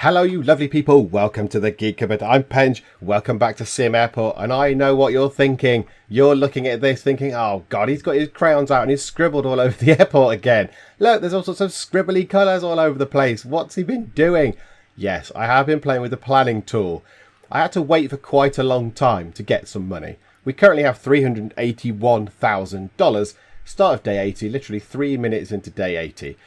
Hello you lovely people, welcome to the Geek Cupboard. I'm Penge, welcome back to SimAirport, and I know what you're thinking. You're looking at this thinking, oh god, he's got his crayons out and he's scribbled all over the airport again. Look, there's all sorts of scribbly colours all over the place. What's he been doing? Yes, I have been playing with the planning tool. I had to wait for quite a long time to get some money. We currently have $381,000, start of day 80, literally 3 minutes into day 80.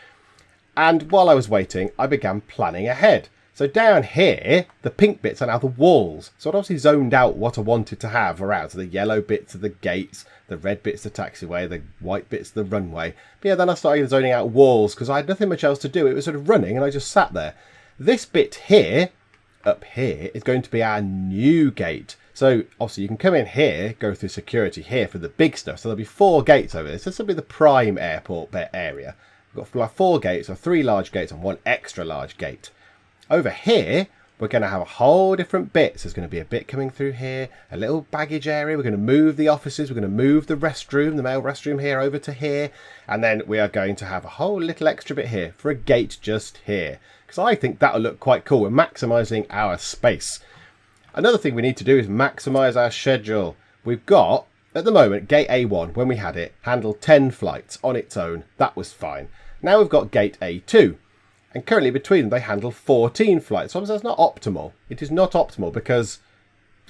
And while I was waiting, I began planning ahead. So down here, the pink bits are now the walls. So I'd obviously zoned out what I wanted to have around. So the yellow bits are the gates, the red bits the taxiway, the white bits the runway. But yeah, then I started zoning out walls because I had nothing much else to do. It was sort of running and I just sat there. This bit here, up here, is going to be our new gate. So obviously you can come in here, go through security here for the big stuff. So there'll be 4 gates over this. This will be the prime airport area. We've got 4 gates, or 3 large gates and 1 extra large gate. Over here, we're going to have a whole different bits. There's going to be a bit coming through here, a little baggage area. We're going to move the offices. We're going to move the restroom, the male restroom here over to here. And then we are going to have a whole little extra bit here for a gate just here. Because I think that'll look quite cool. We're maximising our space. Another thing we need to do is maximise our schedule. We've got, at the moment, gate A1, when we had it, handled 10 flights on its own. That was fine. Now we've got gate A2. And currently between them, they handle 14 flights. So obviously that's not optimal. It is not optimal because,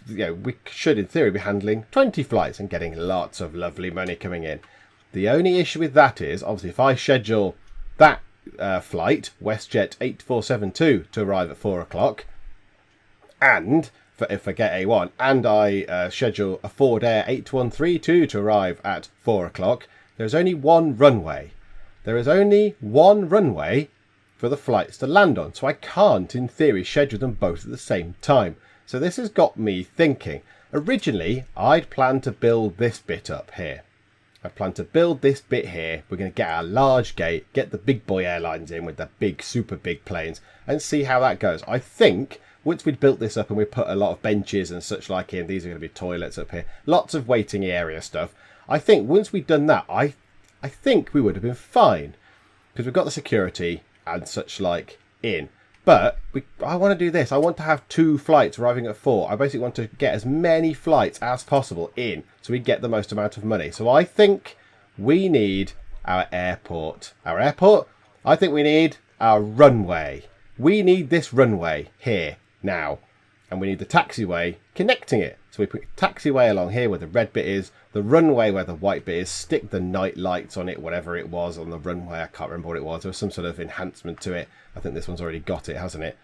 we should, in theory, be handling 20 flights and getting lots of lovely money coming in. The only issue with that is, obviously, if I schedule that flight, WestJet 8472, to arrive at 4 o'clock, and if I get A1, and I schedule a Forward Air 8132 to arrive at 4 o'clock, there's only one runway. There is only one runway for the flights to land on, so I can't in theory schedule them both at the same time. So this has got me thinking. Originally I'd planned to build this bit up here. I planned to build this bit here. We're going to get our large gate, get the big boy airlines in with the big super big planes and see how that goes. I think once we'd built this up and we put a lot of benches and such like in, these are going to be toilets up here, lots of waiting area stuff. I think once we'd done that, I think we would have been fine because we've got the security and such like in. But I want to do this. I want to have 2 flights arriving at 4. I basically want to get as many flights as possible in so we get the most amount of money. So I think we need our airport. Our airport? I think we need our runway. We need this runway here now. And we need the taxiway connecting it. So we put taxiway along here where the red bit is, the runway where the white bit is, stick the night lights on it, whatever it was on the runway. I can't remember what it was. There was some sort of enhancement to it. I think this one's already got it, hasn't it?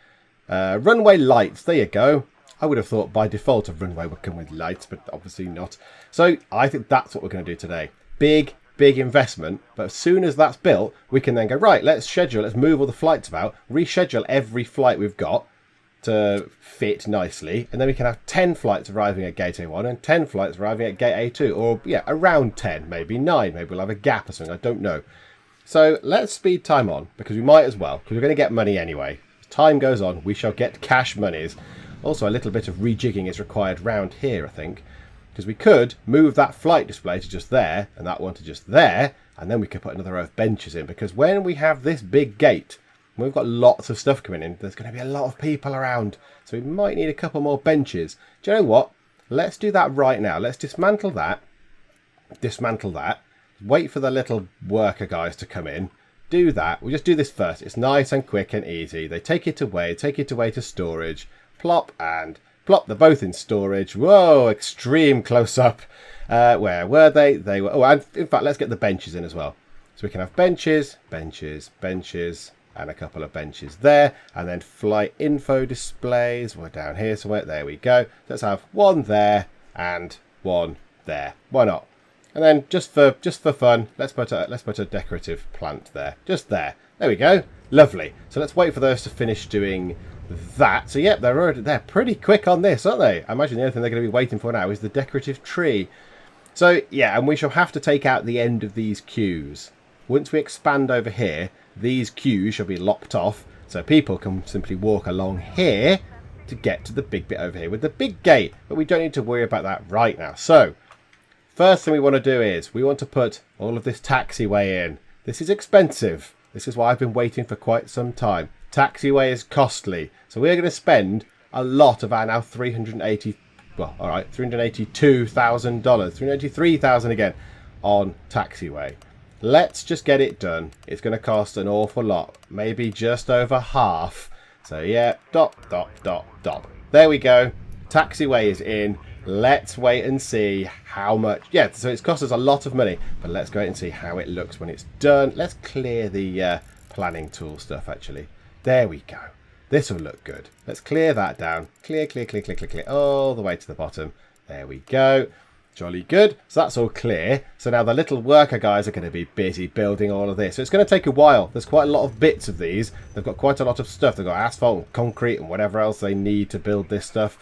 Runway lights, there you go. I would have thought by default a runway would come with lights, but obviously not. So I think that's what we're going to do today. Big investment, but as soon as that's built, we can then go, right, let's move all the flights about, reschedule every flight we've got to fit nicely, and then we can have 10 flights arriving at gate A1 and 10 flights arriving at gate A2, or yeah, around 10, maybe 9, maybe we'll have a gap or something, I don't know. So let's speed time on, because we might as well, because we're going to get money anyway. As time goes on, we shall get cash monies. Also, a little bit of rejigging is required round here, I think, because we could move that flight display to just there, and that one to just there, and then we could put another row of benches in, because when we have this big gate, we've got lots of stuff coming in, there's going to be a lot of people around, so we might need a couple more benches. Do you know what? Let's do that right now. Let's dismantle that, wait for the little worker guys to come in, do that. We'll just do this first. It's nice and quick and easy. They take it away to storage, plop and plop. They're both in storage. Whoa, extreme close-up. Where were they? They were, oh, and in fact, let's get the benches in as well. So we can have benches, and a couple of benches there, and then flight info displays. We're down here somewhere. There we go. Let's have one there and one there. Why not? And then just for fun, let's put a decorative plant there. Just there. There we go. Lovely. So let's wait for those to finish doing that. So yep, they're pretty quick on this, aren't they? I imagine the only thing they're going to be waiting for now is the decorative tree. So yeah, and we shall have to take out the end of these queues. Once we expand over here, these queues shall be locked off, so people can simply walk along here to get to the big bit over here with the big gate. But we don't need to worry about that right now. So, first thing we want to do is we want to put all of this taxiway in. This is expensive. This is why I've been waiting for quite some time. Taxiway is costly. So we're going to spend a lot of our now $382,000, $383,000 again on taxiway. Let's just get it done. It's going to cost an awful lot, maybe just over half. So yeah, dot. There we go. Taxiway is in. Let's wait and see how much. Yeah, so it's cost us a lot of money, but let's go and see how it looks when it's done. Let's clear the planning tool stuff actually. There we go. This will look good. Let's clear that down. Clear, all the way to the bottom. There we go. Jolly good. So that's all clear. So now the little worker guys are going to be busy building all of this. So it's going to take a while. There's quite a lot of bits of these. They've got quite a lot of stuff. They've got asphalt and concrete and whatever else they need to build this stuff.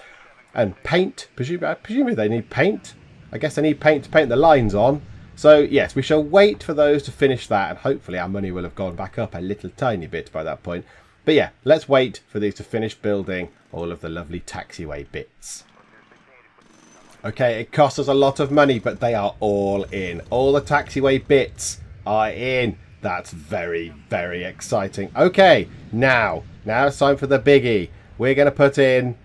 And paint. Presumably they need paint. I guess they need paint to paint the lines on. So yes, we shall wait for those to finish that. And hopefully our money will have gone back up a little tiny bit by that point. But yeah, let's wait for these to finish building all of the lovely taxiway bits. Okay, it costs us a lot of money, but they are all in. All the taxiway bits are in. That's very, very exciting. Okay, now it's time for the biggie. We're going to put in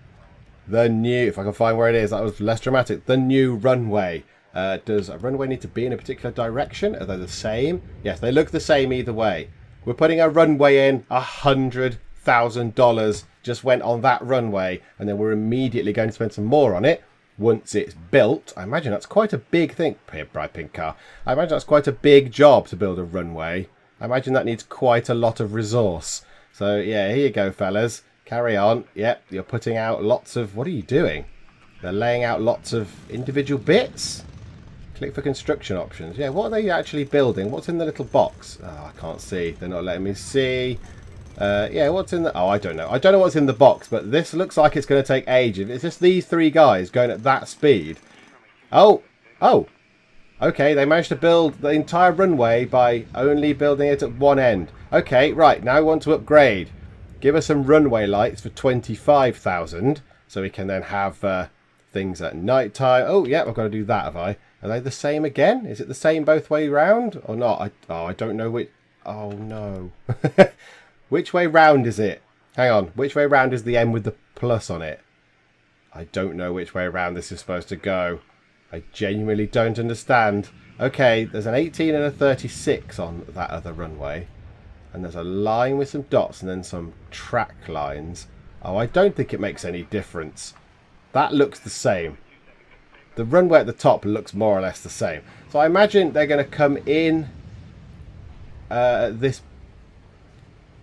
the new, if I can find where it is, that was less dramatic, the new runway. Does a runway need to be in a particular direction? Are they the same? Yes, they look the same either way. We're putting a runway in. $100,000 just went on that runway, and then we're immediately going to spend some more on it once it's built. I imagine that's quite a big thing. Here, bright pink car. I imagine that's quite a big job to build a runway. I imagine that needs quite a lot of resource. So yeah, here you go, fellas. Carry on. Yep, you're putting out lots of... What are you doing? They're laying out lots of individual bits. Click for construction options. Yeah, what are they actually building? What's in the little box? Oh, I can't see. They're not letting me see. Yeah, what's in the... Oh, I don't know. I don't know what's in the box, but this looks like it's going to take ages. It's just these three guys going at that speed. Oh. Okay, they managed to build the entire runway by only building it at one end. Okay, right. Now I want to upgrade. Give us some runway lights for 25,000, so we can then have things at night time. Oh, yeah, I've got to do that, have I? Are they the same again? Is it the same both way round or not? I don't know which... Oh, no. Which way round is it? Hang on. Which way round is the M with the plus on it? I don't know which way round this is supposed to go. I genuinely don't understand. Okay, there's an 18 and a 36 on that other runway. And there's a line with some dots and then some track lines. Oh, I don't think it makes any difference. That looks the same. The runway at the top looks more or less the same. So I imagine they're going to come in this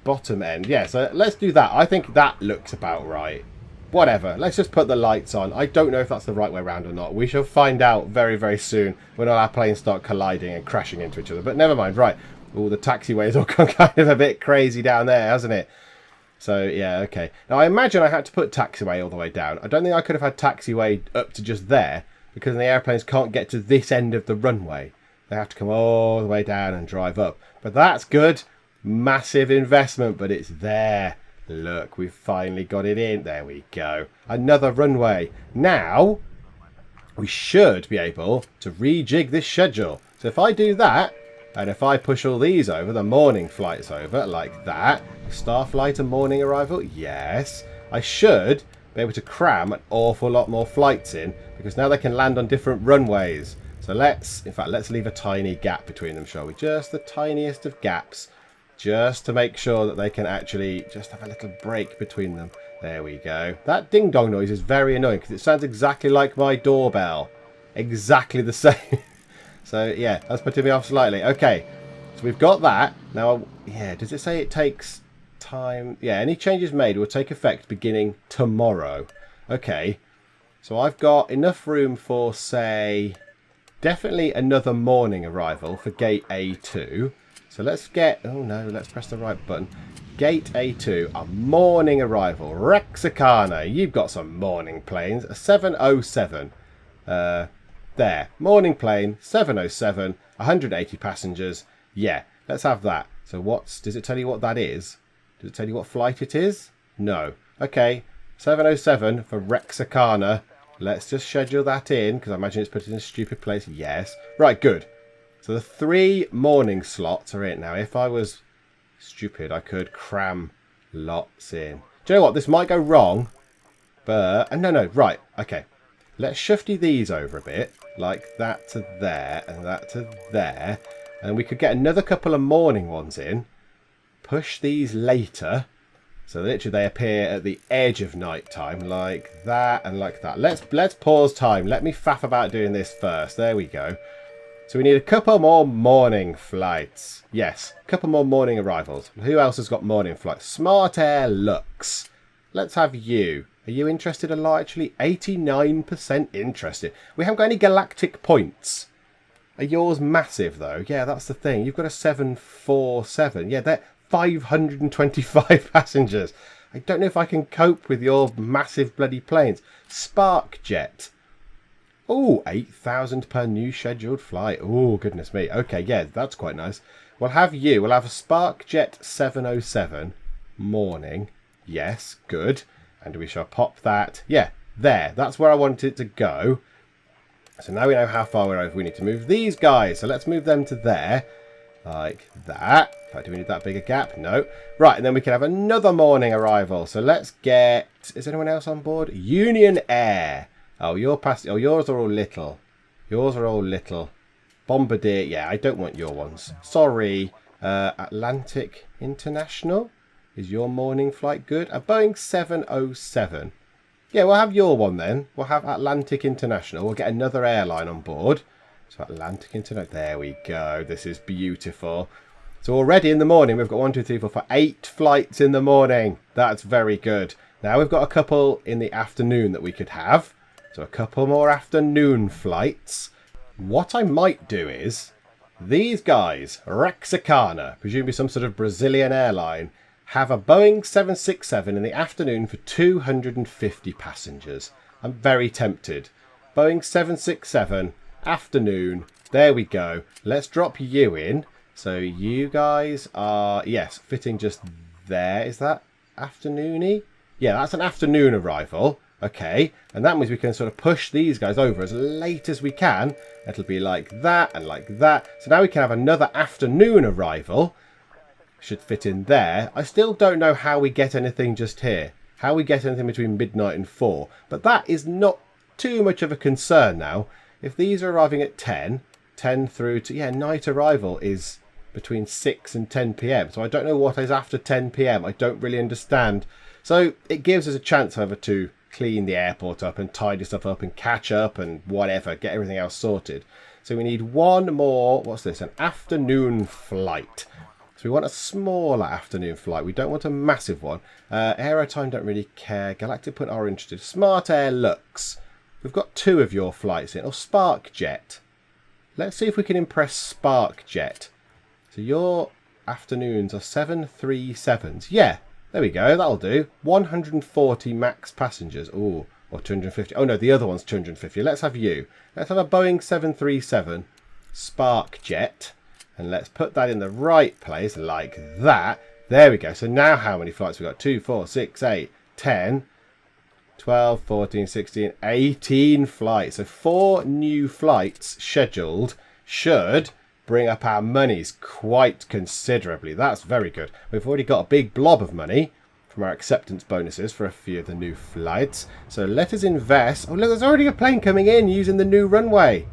bottom end. Yeah, so let's do that. I think that looks about right. Whatever. Let's just put the lights on. I don't know if that's the right way around or not. We shall find out very, very soon when all our planes start colliding and crashing into each other. But never mind. Right. Oh, the taxiway's all gone kind of a bit crazy down there, hasn't it? So, yeah, okay. Now, I imagine I had to put taxiway all the way down. I don't think I could have had taxiway up to just there, because the airplanes can't get to this end of the runway. They have to come all the way down and drive up. But that's good. Massive investment, but it's there. Look, we've finally got it in. There we go. Another runway. Now, we should be able to rejig this schedule. So if I do that, and if I push all these over, the morning flights over, like that. Star flight and morning arrival, yes. I should be able to cram an awful lot more flights in, because now they can land on different runways. So let's leave a tiny gap between them, shall we? Just the tiniest of gaps, just to make sure that they can actually just have a little break between them. There we go. That ding dong noise is very annoying, because it sounds exactly like my doorbell. Exactly the same. So, yeah, that's putting me off slightly. Okay, so we've got that. Now, yeah, does it say it takes time? Yeah, any changes made will take effect beginning tomorrow. Okay, so I've got enough room for, say, definitely another morning arrival for gate A2. So let's get... Oh, no, let's press the right button. Gate A2, a morning arrival. Rexicana, you've got some morning planes. A 707. There, morning plane, 707, 180 passengers. Yeah, let's have that. So does it tell you what that is? Does it tell you what flight it is? No. Okay, 707 for Rexicana. Let's just schedule that in, because I imagine it's put in a stupid place. Yes. Right, good. So the 3 morning slots are in. Now, if I was stupid, I could cram Lots in. Do you know what? This might go wrong. But, no, right. Okay. Let's shifty these over a bit. Like that to there and that to there. And we could get another couple of morning ones in. Push these later. So literally they appear at the edge of night time. Like that and like that. Let's pause time. Let me faff about doing this first. There we go. So we need a couple more morning flights. Yes, a couple more morning arrivals. Who else has got morning flights? Smart Air Lux. Let's have you. Are you interested a lot? Actually, 89% interested. We haven't got any galactic points. Are yours massive, though? Yeah, that's the thing. You've got a 747. Yeah, they're 525 passengers. I don't know if I can cope with your massive bloody planes. Spark Jet. Oh, 8,000 per new scheduled flight. Oh, goodness me. Okay, yeah, that's quite nice. We'll have you. We'll have a Spark Jet 707 morning. Yes, good. And we shall pop that. Yeah, there. That's where I want it to go. So now we know how far we're over. We need to move these guys. So let's move them to there. Like that. In fact, do we need that bigger gap? No. Right, and then we can have another morning arrival. So let's get... Is anyone else on board? Union Air. Oh, yours are all little. Yours are all little. Bombardier. Yeah, I don't want your ones. Sorry. Atlantic International. Is your morning flight good? A Boeing 707. Yeah, we'll have your one then. We'll have Atlantic International. We'll get another airline on board. So Atlantic International. There we go. This is beautiful. So already in the morning, we've got 1, 2, 3, 4, 5, 8 flights in the morning. That's very good. Now we've got a couple in the afternoon that we could have. So a couple more afternoon flights. What I might do is, these guys, Rexicana, presumably some sort of Brazilian airline, have a Boeing 767 in the afternoon for 250 passengers. I'm very tempted. Boeing 767, afternoon. There we go. Let's drop you in. So you guys are, yes, fitting just there. Is that afternoony? Yeah, that's an afternoon arrival. Okay, and that means we can sort of push these guys over as late as we can. It'll be like that and like that. So now we can have another afternoon arrival. Should fit in there. I still don't know how we get anything just here. How we get anything between midnight and 4. But that is not too much of a concern now. If these are arriving at 10 through to... Yeah, night arrival is between 6 and 10 p.m. So I don't know what is after 10 p.m. I don't really understand. So it gives us a chance, however, to clean the airport up and tidy stuff up and catch up and whatever. Get everything else sorted. So we need one more... What's this? An afternoon flight. So we want a smaller afternoon flight. We don't want a massive one. Aerotime don't really care. Galactic Point are interested. Smart Air Lux. We've got 2 of your flights in. Or Spark Jet. Let's see if we can impress Spark Jet. So your afternoons are 737s. Yeah, there we go. That'll do. 140 max passengers. Ooh, or 250. Oh no, the other one's 250. Let's have you. Let's have a Boeing 737 Spark Jet. And let's put that in the right place like that. There we go. So now how many flights we got? 2, 4, 6, 8, 10, 12, 14, 16, 18 flights. So 4 new flights scheduled should bring up our monies quite considerably. That's very good. We've already got a big blob of money from our acceptance bonuses for a few of the new flights. So let us invest. Oh, look, there's already a plane coming in using the new runway.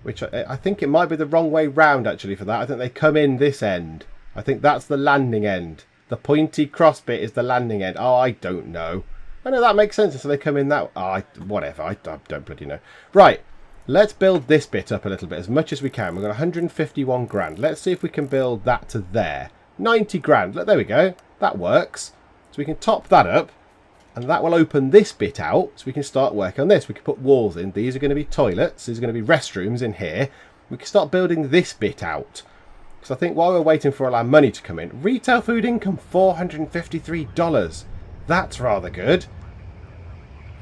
Which I think it might be the wrong way round, actually, for that. I think they come in this end. I think that's the landing end. The pointy cross bit is the landing end. Oh, I don't know. I know that makes sense. So they come in that... Oh, whatever. I don't bloody know. Right. Let's build this bit up a little bit as much as we can. We've got 151 grand. Let's see if we can build that to there. 90 grand. Look, there we go. That works. So we can top that up. And that will open this bit out, so we can start working on this. We can put walls in. These are going to be toilets. These are going to be restrooms in here. We can start building this bit out. Because I think while we're waiting for all our money to come in, retail food income, $453. That's rather good.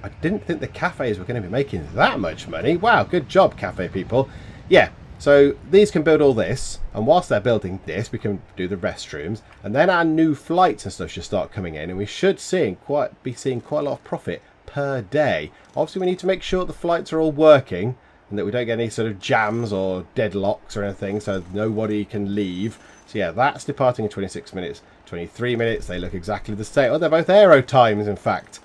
I didn't think the cafes were going to be making that much money. Wow, good job, cafe people. Yeah, so these can build all this. And whilst they're building this, we can do the restrooms. And then our new flights and stuff should start coming in. And we should be seeing quite a lot of profit per day. Obviously, we need to make sure the flights are all working. and that we don't get any sort of jams or deadlocks or anything, so nobody can leave. So yeah, that's departing in 26 minutes, 23 minutes. They look exactly the same. Oh, they're both aero times, in fact.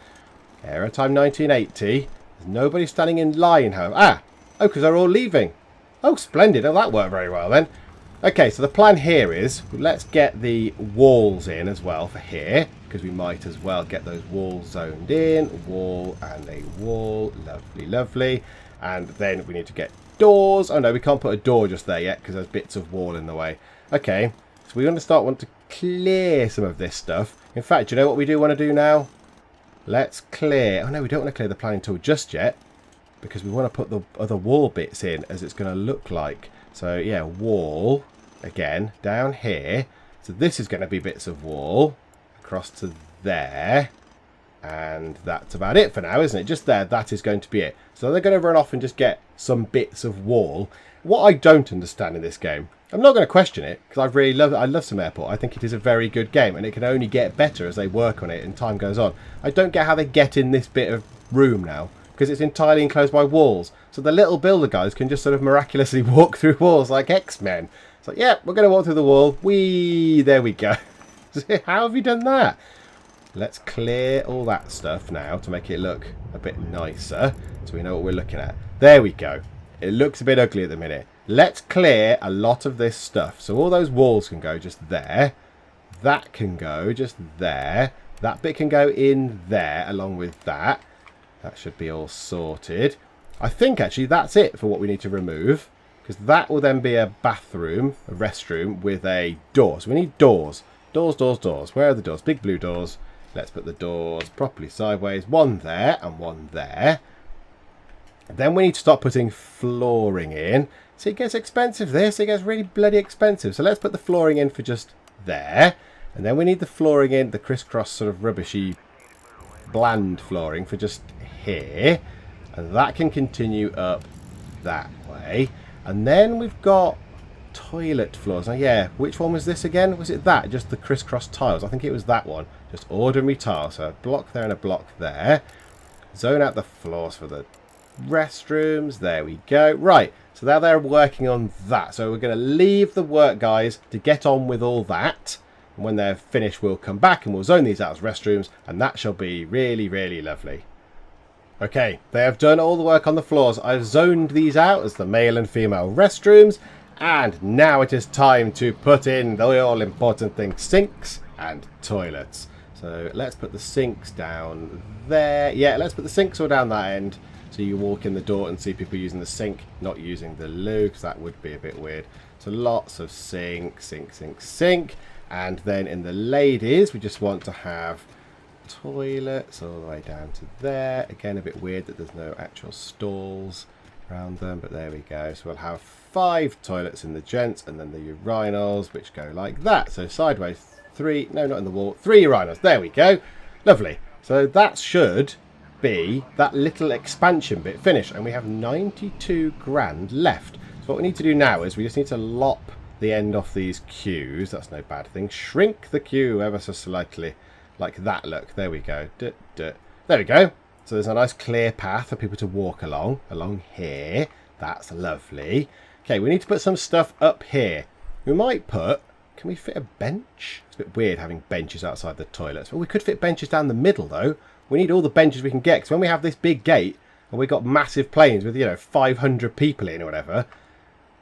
Aero time 1980. There's nobody standing in line, however. Ah! Oh, because they're all leaving. Oh, splendid. Oh, that worked very well then. Okay, so the plan here is, let's get the walls in as well for here, because we might as well get those walls zoned in. Wall and a wall. Lovely, lovely. And then we need to get doors. Oh no, we can't put a door just there yet, because there's bits of wall in the way. Okay, so we're going to want to clear some of this stuff. In fact, do you know what we do want to do now? Let's clear. Oh no, we don't want to clear the planning tool just yet, because we want to put the other wall bits in as it's going to look like. So yeah, wall again down here. So this is going to be bits of wall across to there, and that's about it for now, isn't it? Just there, that is going to be it. So they're going to run off and just get some bits of wall. What I don't understand in this game, I'm not going to question it, because I really love it. I love SimAirport. I think it is a very good game, and it can only get better as they work on it and time goes on. I don't get how they get in this bit of room now, because it's entirely enclosed by walls. So the little builder guys can just sort of miraculously walk through walls like X-Men. It's like, yeah, we're going to walk through the wall. Whee! There we go. How have you done that? Let's clear all that stuff now to make it look a bit nicer, so we know what we're looking at. There we go. It looks a bit ugly at the minute. Let's clear a lot of this stuff. So all those walls can go just there. That can go just there. That bit can go in there along with that. That should be all sorted. I think actually that's it for what we need to remove, because that will then be a bathroom, a restroom with a door. So we need doors. Doors, doors, doors. Where are the doors? Big blue doors. Let's put the doors properly sideways. One there and one there. Then we need to start putting flooring in. See, it gets expensive, this. It gets really bloody expensive. So let's put the flooring in for just there. And then we need the flooring in, the crisscross sort of rubbishy bland flooring for just here. And that can continue up that way. And then we've got toilet floors. Now, yeah, which one was this again? Was it that? Just the crisscross tiles? I think it was that one. Just ordinary tiles. So a block there and a block there. Zone out the floors for the restrooms. There we go. Right, so now they're working on that. So we're going to leave the work guys to get on with all that. And when they're finished, we'll come back and we'll zone these out as restrooms. And that shall be really, really lovely. Okay, they have done all the work on the floors. I've zoned these out as the male and female restrooms. And now it is time to put in the all-important thing, sinks and toilets. So let's put the sinks down there. Yeah, let's put the sinks all down that end. So you walk in the door and see people using the sink, not using the loo, because that would be a bit weird. So lots of sink, sink, sink, sink. And then in the ladies, we just want to have toilets all the way down to there. Again, a bit weird that there's no actual stalls around them, but there we go. So we'll have 5 toilets in the gents, and then the urinals, which go like that. So sideways 3, no, not in the wall, 3 urinals. There we go. Lovely. So that should be that little expansion bit finished, and we have 92 grand left. So what we need to do now is we just need to lop the end off these queues. That's no bad thing. Shrink the queue ever so slightly, like that. Look, there we go. There we go. So there's a nice clear path for people to walk along here. That's lovely. Okay, we need to put some stuff up here. We might put, can we fit a bench? It's a bit weird having benches outside the toilets. Well, we could fit benches down the middle though. We need all the benches we can get, because when we have this big gate and we've got massive planes with, 500 people in or whatever,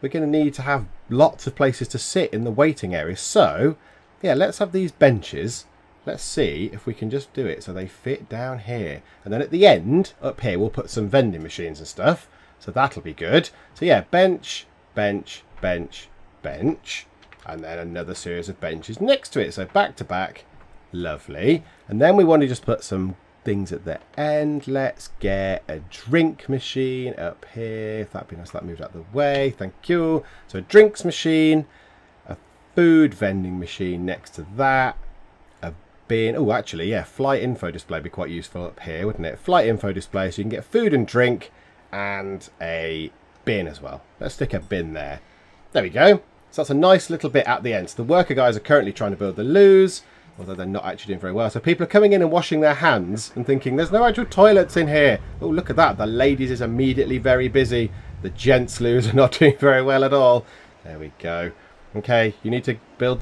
we're going to need to have lots of places to sit in the waiting area. So, yeah, let's have these benches. Let's see if we can just do it so they fit down here. And then at the end, up here, we'll put some vending machines and stuff. So that'll be good. So, yeah, bench, bench, bench, bench. And then another series of benches next to it. So back to back. Lovely. And then we want to just put some things at the end. Let's get a drink machine up here. That'd be nice. That moved out of the way. Thank you. So a drinks machine, a food vending machine next to that, a bin. Oh, actually, yeah, flight info display would be quite useful up here, wouldn't it? Flight info display, so you can get food and drink and a bin as well. Let's stick a bin there. There we go. So that's a nice little bit at the end. So the worker guys are currently trying to build the loos, although they're not actually doing very well. So people are coming in and washing their hands and thinking, there's no actual toilets in here. Oh, look at that. The ladies is immediately very busy The gents loos are not doing very well at all. There we go. Okay, you need to build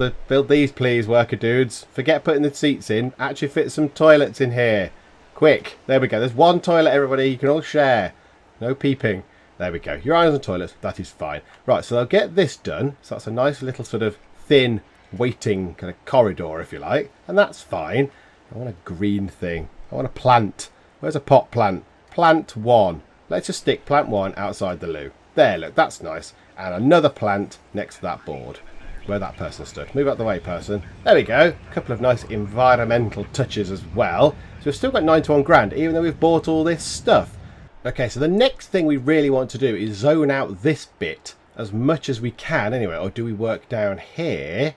these, please, worker dudes. Forget putting the seats in. Actually fit some toilets in here. Quick. There we go. There's one toilet, everybody. You can all share. No peeping. There we go. Your eyes on toilets. That is fine. Right, so I'll get this done. So that's a nice little sort of thin waiting kind of corridor, if you like. And that's fine. I want a green thing. I want a plant. Where's a pot plant? Plant 1. Let's just stick plant 1 outside the loo. There, look. That's nice. And another plant next to that board where that person stood. Move out the way, person. There we go. A couple of nice environmental touches as well. So we've still got 91 grand, even though we've bought all this stuff. Okay, so the next thing we really want to do is zone out this bit as much as we can anyway. Or do we work down here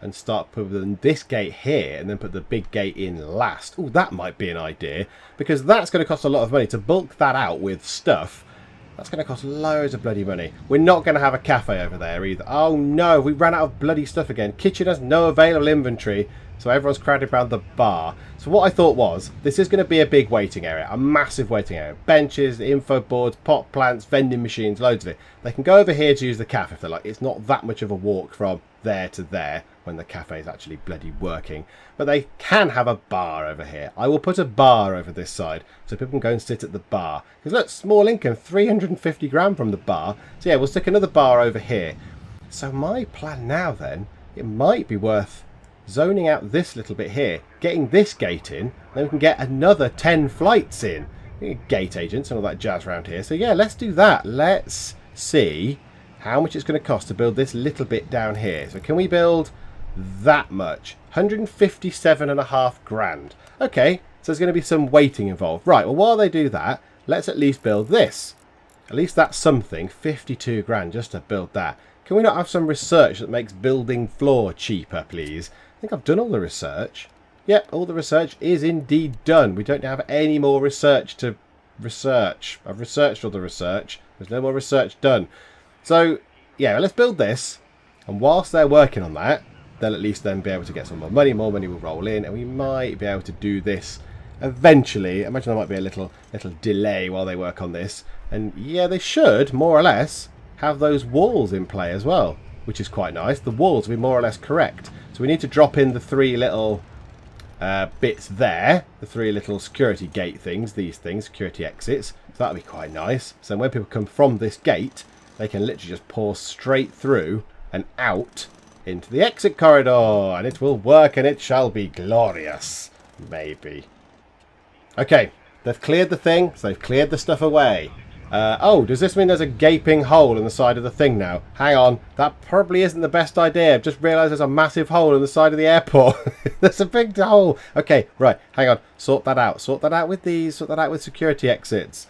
and start putting this gate here and then put the big gate in last? Oh, that might be an idea, because that's going to cost a lot of money to bulk that out with stuff. That's going to cost loads of bloody money. We're not going to have a cafe over there either. Oh no, we ran out of bloody stuff again. Kitchen has no available inventory, so everyone's crowded around the bar. So what I thought was, this is going to be a big waiting area, a massive waiting area. Benches, info boards, pot plants, vending machines, loads of it. They can go over here to use the cafe if they like. It's not that much of a walk from there to there when the cafe is actually bloody working. But they can have a bar over here. I will put a bar over this side so people can go and sit at the bar. Because look, small income, 350 grand from the bar. So yeah, we'll stick another bar over here. So my plan now then, it might be worth zoning out this little bit here, getting this gate in, then we can get another 10 flights in. Gate agents and all that jazz around here. So yeah, let's do that. Let's see how much it's going to cost to build this little bit down here. So can we build that much? 157.5 grand. Okay, so there's going to be some waiting involved. Right, well, while they do that, let's at least build this. At least that's something. 52 grand just to build that. Can we not have some research that makes building floor cheaper, please? I think I've done all the research. Yep, all the research is indeed done. We don't have any more research to research. I've researched all the research. There's no more research done. So, yeah, let's build this. And whilst they're working on that, they'll at least then be able to get some more money. More money will roll in. And we might be able to do this eventually. I imagine there might be a little delay while they work on this. And, yeah, they should, more or less, have those walls in play as well, which is quite nice. The walls will be more or less correct. So we need to drop in the 3 little bits there, the 3 little security gate things, these things, security exits. So that'll be quite nice. So when people come from this gate, they can literally just pour straight through and out into the exit corridor, and it will work and it shall be glorious. Maybe. Okay, they've cleared the thing, so they've cleared the stuff away. Oh, does this mean there's a gaping hole in the side of the thing now? Hang on, that probably isn't the best idea. I've just realised there's a massive hole in the side of the airport. There's a big hole. Okay, right, hang on. Sort that out. Sort that out with these. Sort that out with security exits.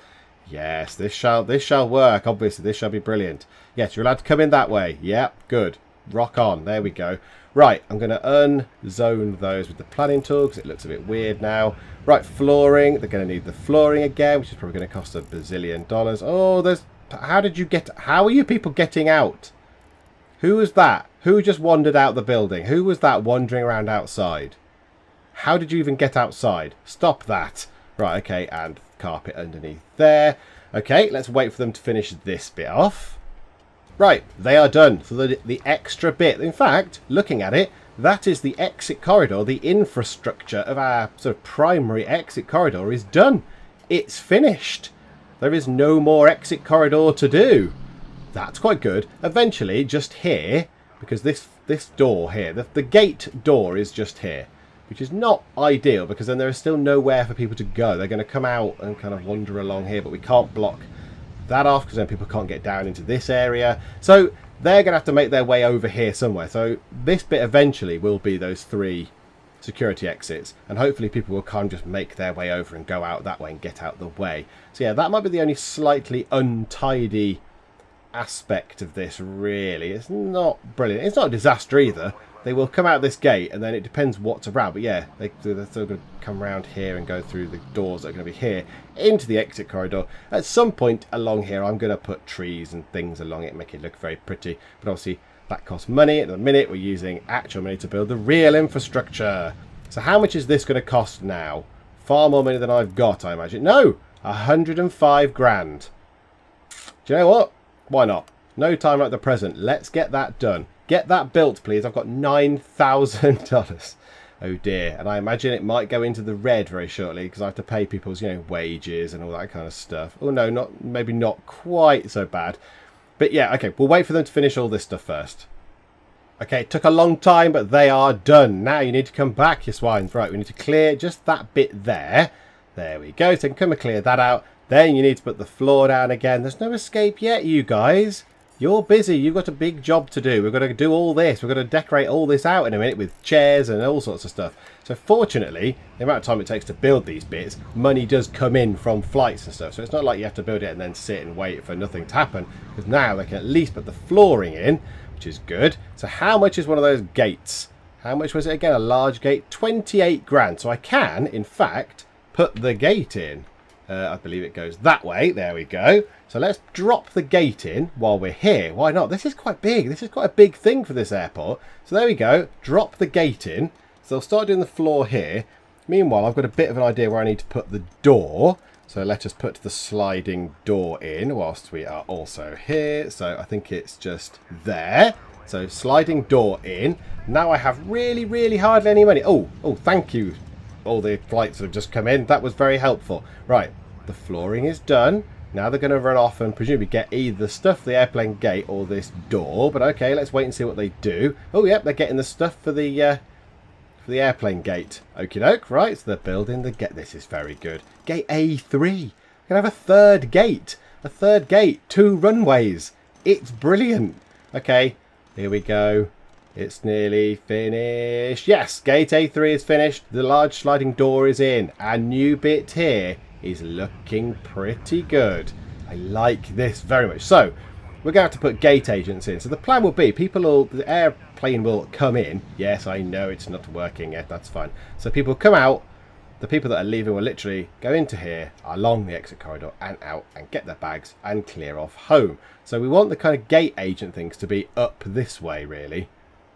Yes, this shall work. Obviously, this shall be brilliant. Yes, you're allowed to come in that way. Yep, good. Rock on. There we go. Right, I'm going to unzone those with the planning tool because it looks a bit weird now. Right, flooring. They're going to need the flooring again, which is probably going to cost $1 bazillion. Oh, there's... How are you people getting out? Who was that? Who just wandered out the building? Who was that wandering around outside? How did you even get outside? Stop that. Right, okay, and carpet underneath there. Okay, let's wait for them to finish this bit off. Right, they are done. So the extra bit, in fact, looking at it, that is the exit corridor. The infrastructure of our sort of primary exit corridor is done. It's finished. There is no more exit corridor to do. That's quite good. Eventually, just here, because this door here, the gate door is just here, which is not ideal because then there is still nowhere for people to go. They're going to come out and kind of wander along here, but we can't block that off because then people can't get down into this area. So they're going to have to make their way over here somewhere. So this bit eventually will be those 3 security exits, and hopefully people will kind of just make their way over and go out that way and get out the way. So yeah, that might be the only slightly untidy aspect of this, really. It's not brilliant. It's not a disaster either. They will come out this gate, and then it depends what's around. But yeah, they're still going to come around here and go through the doors that are going to be here into the exit corridor. At some point along here, I'm going to put trees and things along it, make it look very pretty. But obviously, that costs money. At the minute, we're using actual money to build the real infrastructure. So how much is this going to cost now? Far more money than I've got, I imagine. No, 105 grand. Do you know what? Why not? No time like the present. Let's get that done. Get that built, please. I've got $9,000. Oh dear. And I imagine it might go into the red very shortly because I have to pay people's, wages and all that kind of stuff. Oh no, maybe not quite so bad. But yeah, okay, we'll wait for them to finish all this stuff first. Okay, it took a long time, but they are done. Now you need to come back, you swines. Right, we need to clear just that bit there. There we go. So you can come and clear that out. Then you need to put the floor down again. There's no escape yet, you guys. You're busy. You've got a big job to do. We've got to do all this. We've got to decorate all this out in a minute with chairs and all sorts of stuff. So fortunately, the amount of time it takes to build these bits, money does come in from flights and stuff. So it's not like you have to build it and then sit and wait for nothing to happen. Because now they can at least put the flooring in, which is good. So how much is one of those gates? How much was it again? A large gate? 28 grand. So I can, in fact, put the gate in. I believe it goes that way. There we go. So let's drop the gate in while we're here. Why not? This is quite big. This is quite a big thing for this airport. So there we go. Drop the gate in. So I'll start doing the floor here. Meanwhile, I've got a bit of an idea where I need to put the door. So let us put the sliding door in whilst we are also here. So I think it's just there. So sliding door in. Now I have really, really hardly any money. Oh, thank you. All the flights that have just come in. That was very helpful. Right, the flooring is done. Now they're going to run off and presumably get either the stuff for the airplane gate or this door. But okay, let's wait and see what they do. Oh, yep, they're getting the stuff for the airplane gate. Okie doke. Right, so they're building the gate. This is very good. Gate A3. We're going to have a third gate. A third gate. 2 runways. It's brilliant. Okay, here we go. It's nearly finished. Yes, gate A3 is finished. The large sliding door is in. Our new bit here is looking pretty good. I like this very much. So we're going to have to put gate agents in. So the plan will be the airplane will come in. Yes, I know it's not working yet. That's fine. So people come out. The people that are leaving will literally go into here along the exit corridor and out and get their bags and clear off home. So we want the kind of gate agent things to be up this way, really.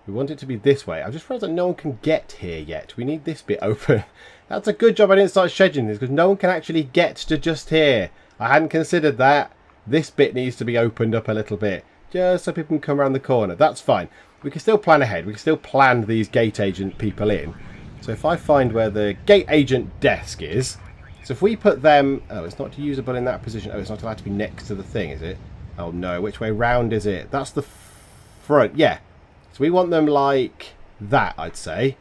We want it to be this way. I've just realised that no one can get here yet. We need this bit open. That's a good job I didn't start scheduling this because no one can actually get to just here. I hadn't considered that. This bit needs to be opened up a little bit just so people can come around the corner. That's fine. We can still plan ahead. We can still plan these gate agent people in. So if I find where the gate agent desk is, so if we put them... Oh, it's not usable in that position. Oh, it's not allowed to be next to the thing, is it? Oh, no. Which way round is it? That's the front. Yeah. So we want them like that, I'd say.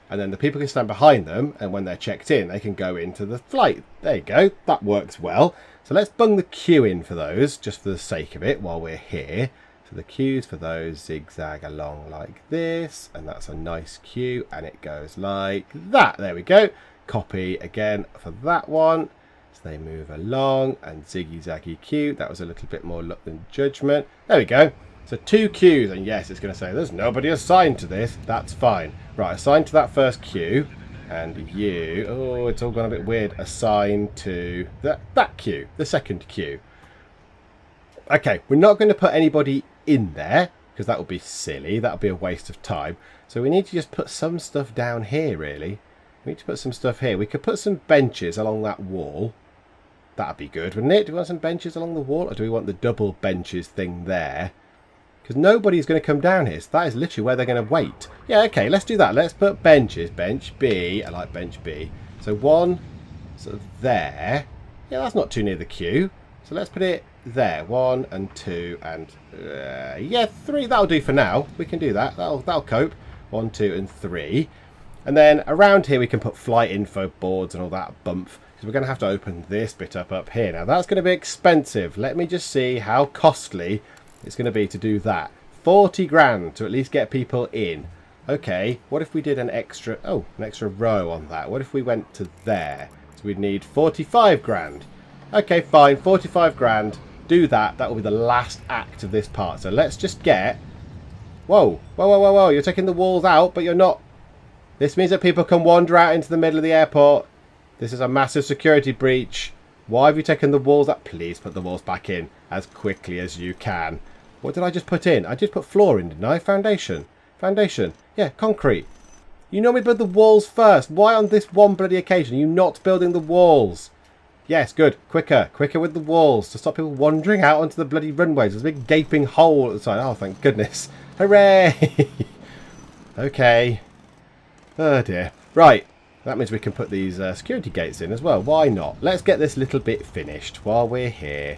And then the people can stand behind them. And when they're checked in, they can go into the flight. There you go. That works well. So let's bung the queue in for those, just for the sake of it, while we're here. So the queues for those zigzag along like this. And that's a nice queue. And it goes like that. There we go. Copy again for that one. So they move along. And ziggy-zaggy queue. That was a little bit more luck than judgment. There we go. So 2 queues, and yes, it's going to say there's nobody assigned to this. That's fine. Right, assigned to that first queue, and you... Oh, it's all gone a bit weird. Assigned to that queue, the second queue. Okay, we're not going to put anybody in there, because that would be silly. That would be a waste of time. So we need to just put some stuff down here, really. We need to put some stuff here. We could put some benches along that wall. That'd be good, wouldn't it? Do we want some benches along the wall, or do we want the double benches thing there? Because nobody's going to come down here. So that is literally where they're going to wait. Yeah, okay, let's do that. Let's put benches. Bench B. I like bench B. So 1 sort of there. Yeah, that's not too near the queue. So let's put it there. 1 and 2 and... yeah, 3. That'll do for now. We can do that. That'll cope. 1, 2 and 3. And then around here we can put flight info boards and all that bump. Because we're going to have to open this bit up here. Now, that's going to be expensive. Let me just see how costly... it's going to be to do that. 40 grand to at least get people in. Okay, what if we did an extra row on that? What if we went to there? So we'd need 45 grand. Okay, fine, 45 grand. Do that. That will be the last act of this part. So let's just get... Whoa, whoa, whoa, whoa, whoa. You're taking the walls out, but you're not... This means that people can wander out into the middle of the airport. This is a massive security breach. Why have you taken the walls out? Please put the walls back in as quickly as you can. What did I just put in? I just put floor in, didn't I? Foundation. Foundation. Yeah, concrete. You normally build the walls first. Why on this one bloody occasion are you not building the walls? Yes, good. Quicker. Quicker with the walls to stop people wandering out onto the bloody runways. There's a big gaping hole at the side. Oh, thank goodness. Hooray! Okay. Oh, dear. Right. That means we can put these security gates in as well. Why not? Let's get this little bit finished while we're here.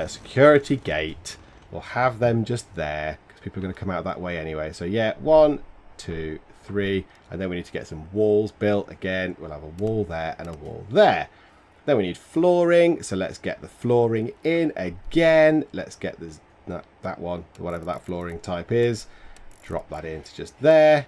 Security gate. We'll have them just there because people are going to come out that way anyway. So, yeah. 1, 2, 3. And then we need to get some walls built. Again, we'll have a wall there and a wall there. Then we need flooring, so let's get the flooring in again. Let's get this, that one, whatever that flooring type is. Drop that into just there.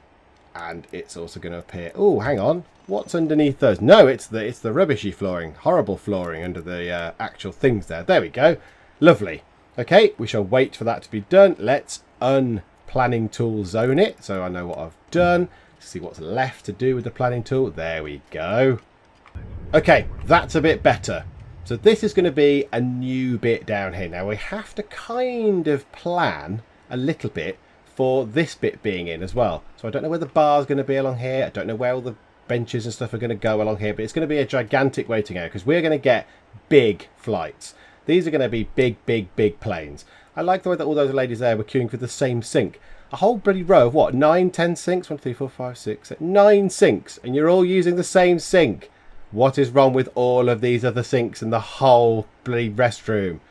And it's also going to appear... Oh, hang on. What's underneath those? No, it's the rubbishy flooring. Horrible flooring under the actual things there. There we go. Lovely. Okay, we shall wait for that to be done. Let's unplanning tool zone it, so I know what I've done. See what's left to do with the planning tool. There we go. Okay, that's a bit better. So this is going to be a new bit down here. Now we have to kind of plan a little bit for this bit being in as well. So I don't know where the bar is going to be along here. I don't know where all the benches and stuff are going to go along here. But it's going to be a gigantic waiting area because we're going to get big flights. These are going to be big, big, big planes. I like the way that all those ladies there were queuing for the same sink. A whole bloody row of what? 9, 10 sinks? 1, 2, 3, 4, 5, 6, 7, 9 sinks. And you're all using the same sink. What is wrong with all of these other sinks and the whole bloody restroom?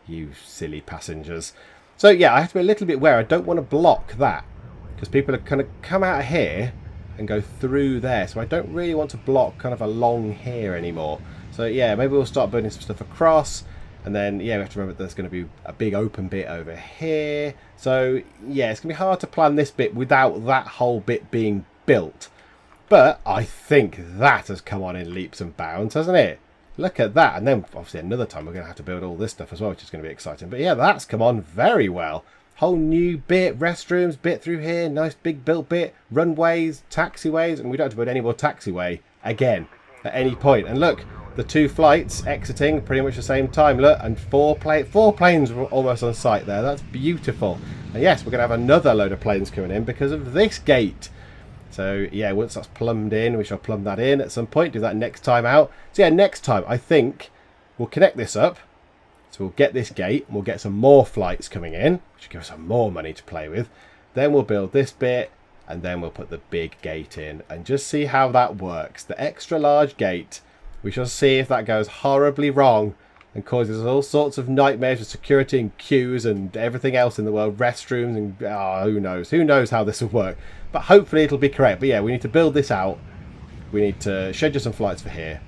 You silly passengers. So yeah, I have to be a little bit wary. I don't want to block that because people are kind of come out of here and go through there. So I don't really want to block kind of along here anymore. So yeah, maybe we'll start building some stuff across. And then, yeah, we have to remember there's going to be a big open bit over here. So yeah, it's going to be hard to plan this bit without that whole bit being built. But I think that has come on in leaps and bounds, hasn't it? Look at that. And then, obviously, another time we're going to have to build all this stuff as well, which is going to be exciting. But yeah, that's come on very well. Whole new bit, restrooms, bit through here. Nice big built bit. Runways, taxiways. And we don't have to build any more taxiway again at any point. And look, the 2 flights exiting pretty much the same time. Look, and 4 planes were almost on site there. That's beautiful. And yes, we're going to have another load of planes coming in because of this gate. So yeah, once that's plumbed in, we shall plumb that in at some point. Do that next time out. So yeah, next time I think we'll connect this up. So we'll get this gate and we'll get some more flights coming in, which will give us some more money to play with. Then we'll build this bit and then we'll put the big gate in and just see how that works. The extra large gate, we shall see if that goes horribly wrong and causes all sorts of nightmares with security and queues and everything else in the world, restrooms and who knows how this will work. But hopefully it'll be correct. But yeah, we need to build this out. We need to schedule some flights for here.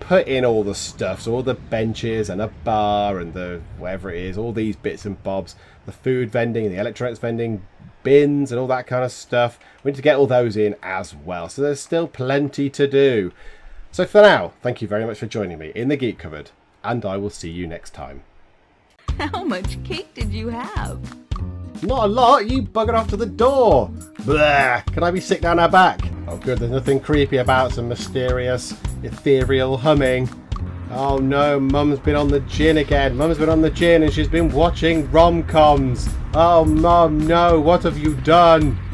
Put in all the stuff, so all the benches and a bar and the whatever it is, all these bits and bobs, the food vending and the electronics vending, bins and all that kind of stuff. We need to get all those in as well. So there's still plenty to do. So for now, thank you very much for joining me in the Geek Cupboard, and I will see you next time. How much cake did you have? Not a lot. You buggered off to the door. Blah. Can I be sick down our back? Oh, good. There's nothing creepy about some mysterious, ethereal humming. Oh, no. Mum's been on the gin again. Mum's been on the gin and she's been watching rom-coms. Oh, Mum, no. What have you done?